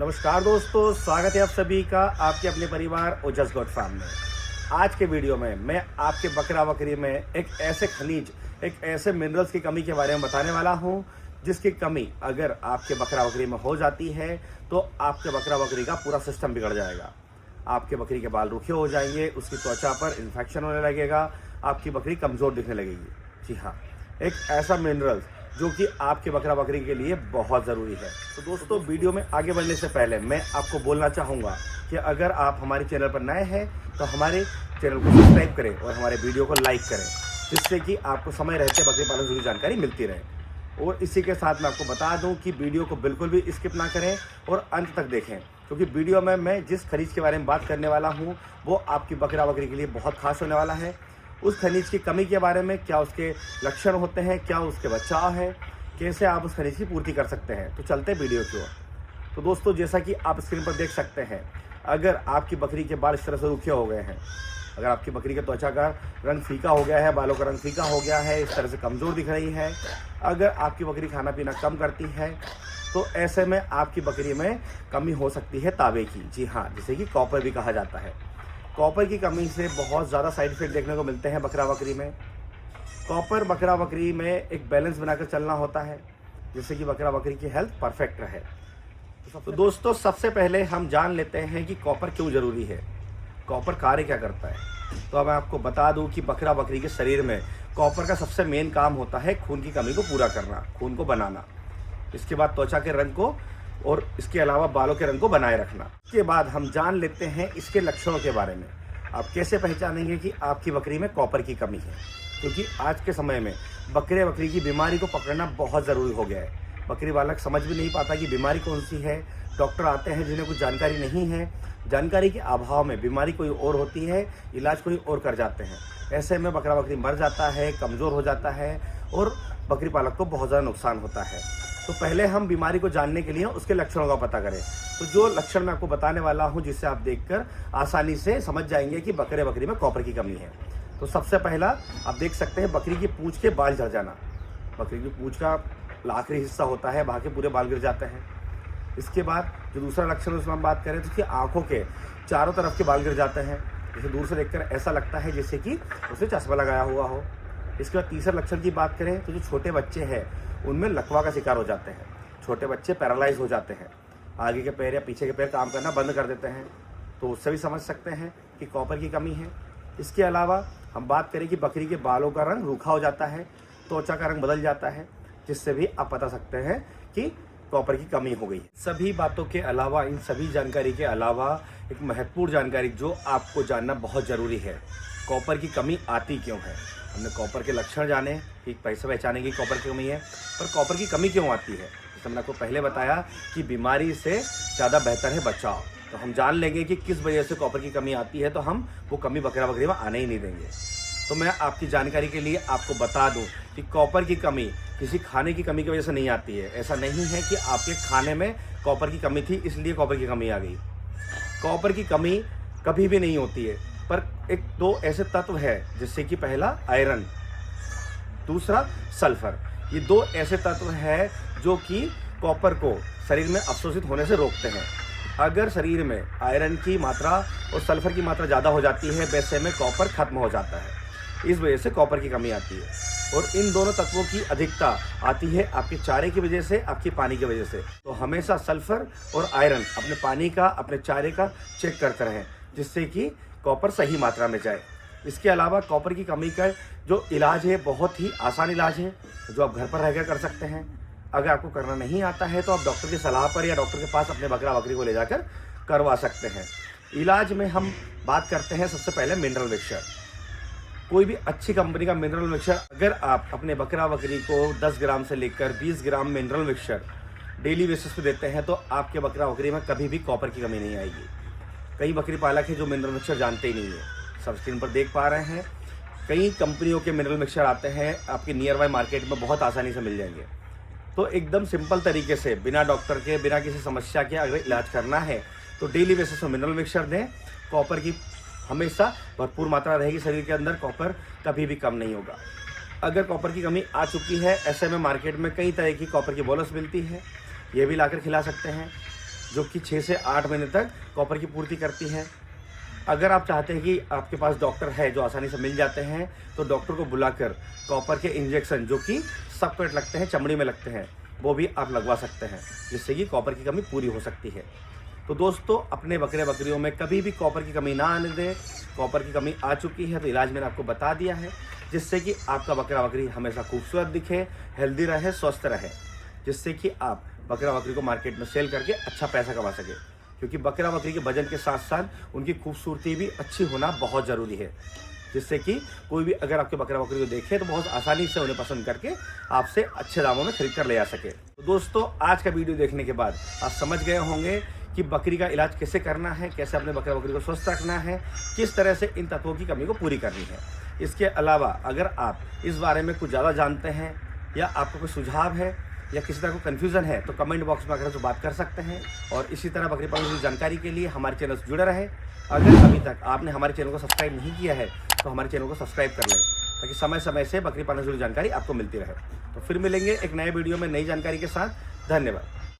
नमस्कार दोस्तों, स्वागत है आप सभी का आपके अपने परिवार ओजस गोट फार्म में। आज के वीडियो में मैं आपके बकरा बकरी में एक ऐसे खनिज, एक ऐसे मिनरल्स की कमी के बारे में बताने वाला हूं, जिसकी कमी अगर आपके बकरा बकरी में हो जाती है तो आपके बकरा बकरी का पूरा सिस्टम बिगड़ जाएगा। आपके बकरी के बाल रूखे हो जाएंगे, उसकी त्वचा पर इन्फेक्शन होने लगेगा, आपकी बकरी कमज़ोर दिखने लगेगी। जी हाँ, एक ऐसा मिनरल जो कि आपके बकरा बकरी के लिए बहुत ज़रूरी है। तो दोस्तों, वीडियो में आगे बढ़ने से पहले मैं आपको बोलना चाहूँगा कि अगर आप हमारे चैनल पर नए हैं तो हमारे चैनल को सब्सक्राइब करें और हमारे वीडियो को लाइक करें, जिससे कि आपको समय रहते बकरी पालन से जुड़ी जानकारी मिलती रहे। और इसी के साथ मैं आपको बता दूं कि वीडियो को बिल्कुल भी स्किप ना करें और अंत तक देखें, क्योंकि वीडियो में मैं जिस खनिज के बारे में बात करने वाला हूं वो आपकी बकरा बकरी के लिए बहुत खास होने वाला है। उस खनिज की कमी के बारे में, क्या उसके लक्षण होते हैं, क्या उसके बचाव है, कैसे आप उस खनिज की पूर्ति कर सकते हैं। तो चलते हैं वीडियो की ओर। तो दोस्तों, जैसा कि आप स्क्रीन पर देख सकते हैं, अगर आपकी बकरी के बाल इस तरह से रूखे हो गए हैं, अगर आपकी बकरी के त्वचा का रंग फीका हो गया है, बालों का रंग फीका हो गया है, इस तरह से कमज़ोर दिख रही है, अगर आपकी बकरी खाना पीना कम करती है, तो ऐसे में आपकी बकरी में कमी हो सकती है तांबे की। जी हाँ, जिसे कि कॉपर भी कहा जाता है। कॉपर की कमी से बहुत ज़्यादा साइड इफेक्ट देखने को मिलते हैं बकरा बकरी में। कॉपर बकरा बकरी में एक बैलेंस बनाकर चलना होता है, जिससे कि बकरा बकरी की हेल्थ परफेक्ट रहे। तो दोस्तों, सबसे पहले हम जान लेते हैं कि कॉपर क्यों ज़रूरी है, कॉपर कार्य क्या करता है। तो अब मैं आपको बता दूं कि बकरा बकरी के शरीर में कॉपर का सबसे मेन काम होता है खून की कमी को पूरा करना, खून को बनाना। इसके बाद त्वचा के रंग को और इसके अलावा बालों के रंग को बनाए रखना। इसके बाद हम जान लेते हैं इसके लक्षणों के बारे में। आप कैसे पहचानेंगे कि आपकी बकरी में कॉपर की कमी है, क्योंकि आज के समय में बकरे बकरी की बीमारी को पकड़ना बहुत ज़रूरी हो गया है। बकरी बालक समझ भी नहीं पाता कि बीमारी कौन सी है। डॉक्टर आते हैं जिन्हें कुछ जानकारी नहीं है, जानकारी के अभाव में बीमारी कोई और होती है, इलाज कोई और कर जाते हैं। ऐसे में बकरा बकरी मर जाता है, कमज़ोर हो जाता है और बकरी पालक को बहुत ज़्यादा नुकसान होता है। तो पहले हम बीमारी को जानने के लिए उसके लक्षणों का पता करें। तो जो लक्षण मैं आपको बताने वाला हूं, जिससे आप देखकर आसानी से समझ जाएंगे कि बकरे बकरी में कॉपर की कमी है। तो सबसे पहला आप देख सकते हैं बकरी की पूंछ के बाल झड़ जाना। बकरी की पूंछ का आखिरी हिस्सा होता है, वहाँ के पूरे बाल गिर जाते हैं। इसके बाद जो दूसरा लक्षण उसमें हम बात करें तो उसकी आंखों के चारों तरफ के बाल गिर जाते हैं, जैसे दूर से देखकर ऐसा लगता है जैसे कि उसे चश्मा लगाया हुआ हो। इसके बाद तीसरे लक्षण की बात करें तो जो छोटे बच्चे हैं उनमें लकवा का शिकार हो जाते हैं। छोटे बच्चे पैरालाइज हो जाते हैं, आगे के पैर या पीछे के पैर काम करना बंद कर देते हैं। तो उससे भी समझ सकते हैं कि कॉपर की कमी है। इसके अलावा हम बात करें कि बकरी के बालों का रंग रूखा हो जाता है, त्वचा का रंग बदल जाता है, जिससे भी आप बता सकते हैं कि कॉपर की कमी हो गई। सभी बातों के अलावा, इन सभी जानकारी के अलावा एक महत्वपूर्ण जानकारी जो आपको जानना बहुत ज़रूरी है, कॉपर की कमी आती क्यों है। हमने कॉपर के लक्षण जाने कि पैसे पहचाने की कॉपर की कमी है, पर कॉपर की कमी क्यों आती है, जैसे मैंने आपको पहले बताया कि बीमारी से ज़्यादा बेहतर है बचाव। तो हम जान लेंगे कि किस वजह से कॉपर की कमी आती है, तो हम वो कमी बकरा बकरी में आने ही नहीं देंगे। तो मैं आपकी जानकारी के लिए आपको बता दूं कि कॉपर की कमी किसी खाने की कमी की वजह से नहीं आती है। ऐसा नहीं है कि आपके खाने में कॉपर की कमी थी इसलिए कॉपर की कमी आ गई। कॉपर की कमी कभी भी नहीं होती है, पर एक दो ऐसे तत्व है, जिससे कि पहला आयरन, दूसरा सल्फर। ये दो ऐसे तत्व है जो कि कॉपर को शरीर में अवशोषित होने से रोकते हैं। अगर शरीर में आयरन की मात्रा और सल्फर की मात्रा ज़्यादा हो जाती है, वैसे में कॉपर खत्म हो जाता है। इस वजह से कॉपर की कमी आती है। और इन दोनों तत्वों की अधिकता आती है आपके चारे की वजह से, आपकी पानी की वजह से। तो हमेशा सल्फर और आयरन अपने पानी का, अपने चारे का चेक करते रहें, जिससे कि कॉपर सही मात्रा में जाए। इसके अलावा कॉपर की कमी का जो इलाज है बहुत ही आसान इलाज है, जो आप घर पर रहकर कर सकते हैं। अगर आपको करना नहीं आता है तो आप डॉक्टर की सलाह पर या डॉक्टर के पास अपने बकरा बकरी को ले जाकर करवा सकते हैं। इलाज में हम बात करते हैं सबसे पहले मिनरल मिक्सचर। कोई भी अच्छी कंपनी का मिनरल मिक्सचर अगर आप अपने बकरा बकरी को 10 ग्राम से लेकर 20 ग्राम मिनरल मिक्सचर डेली बेसिस पे देते हैं, तो आपके बकरा बकरी में कभी भी कॉपर की कमी नहीं आएगी। कई बकरी पालक है जो मिनरल मिक्सचर जानते ही नहीं है। सब स्क्रीन पर देख पा रहे हैं, कई कंपनियों के मिनरल मिक्सचर आते हैं, आपके नियर बाय मार्केट में बहुत आसानी से मिल जाएंगे। तो एकदम सिंपल तरीके से, बिना डॉक्टर के, बिना किसी समस्या के अगर इलाज करना है तो डेली बेसिस पर मिनरल मिक्सचर दें। कॉपर की हमेशा भरपूर मात्रा रहेगी शरीर के अंदर, कॉपर कभी भी कम नहीं होगा। अगर कॉपर की कमी आ चुकी है, ऐसे में मार्केट में कई तरह की कॉपर की बोलस मिलती है, ये भी लाकर खिला सकते हैं। जो कि 6 से 8 महीने तक कॉपर की पूर्ति करती है। अगर आप चाहते हैं कि आपके पास डॉक्टर है जो आसानी से मिल जाते हैं, तो डॉक्टर को बुलाकर कॉपर के इंजेक्शन जो कि सब पेट लगते हैं, चमड़ी में लगते हैं, वो भी आप लगवा सकते हैं, जिससे कि कॉपर की कमी पूरी हो सकती है। तो दोस्तों, अपने बकरे बकरियों में कभी भी कॉपर की कमी ना आने दें। कॉपर की कमी आ चुकी है तो इलाज मैंने आपको बता दिया है, जिससे कि आपका बकरा बकरी हमेशा खूबसूरत दिखे, हेल्दी रहे, स्वस्थ रहे, जिससे कि आप बकरा बकरी को मार्केट में सेल करके अच्छा पैसा कमा सके। क्योंकि बकरा बकरी के वजन के साथ साथ उनकी खूबसूरती भी अच्छी होना बहुत ज़रूरी है, जिससे कि कोई भी अगर आपके बकरा बकरी को देखे तो बहुत आसानी से उन्हें पसंद करके आपसे अच्छे दामों में खरीद कर ले जा सके। तो दोस्तों, आज का वीडियो देखने के बाद आप समझ गए होंगे कि बकरी का इलाज कैसे करना है, कैसे अपने बकरा बकरी को स्वस्थ रखना है, किस तरह से इन तत्वों की कमी को पूरी करनी है। इसके अलावा अगर आप इस बारे में कुछ ज़्यादा जानते हैं या आपको कोई सुझाव है या किसी तरह को कन्फ्यूज़न है, तो कमेंट बॉक्स में आकर जो बात कर सकते हैं। और इसी तरह बकरी पालन की जानकारी के लिए हमारे चैनल से जुड़े रहें। अगर अभी तक आपने हमारे चैनल को सब्सक्राइब नहीं किया है तो हमारे चैनल को सब्सक्राइब कर लें, ताकि समय समय से बकरी पालन से जुड़ी जानकारी आपको मिलती रहे। तो फिर मिलेंगे एक नए वीडियो में नई जानकारी के साथ। धन्यवाद।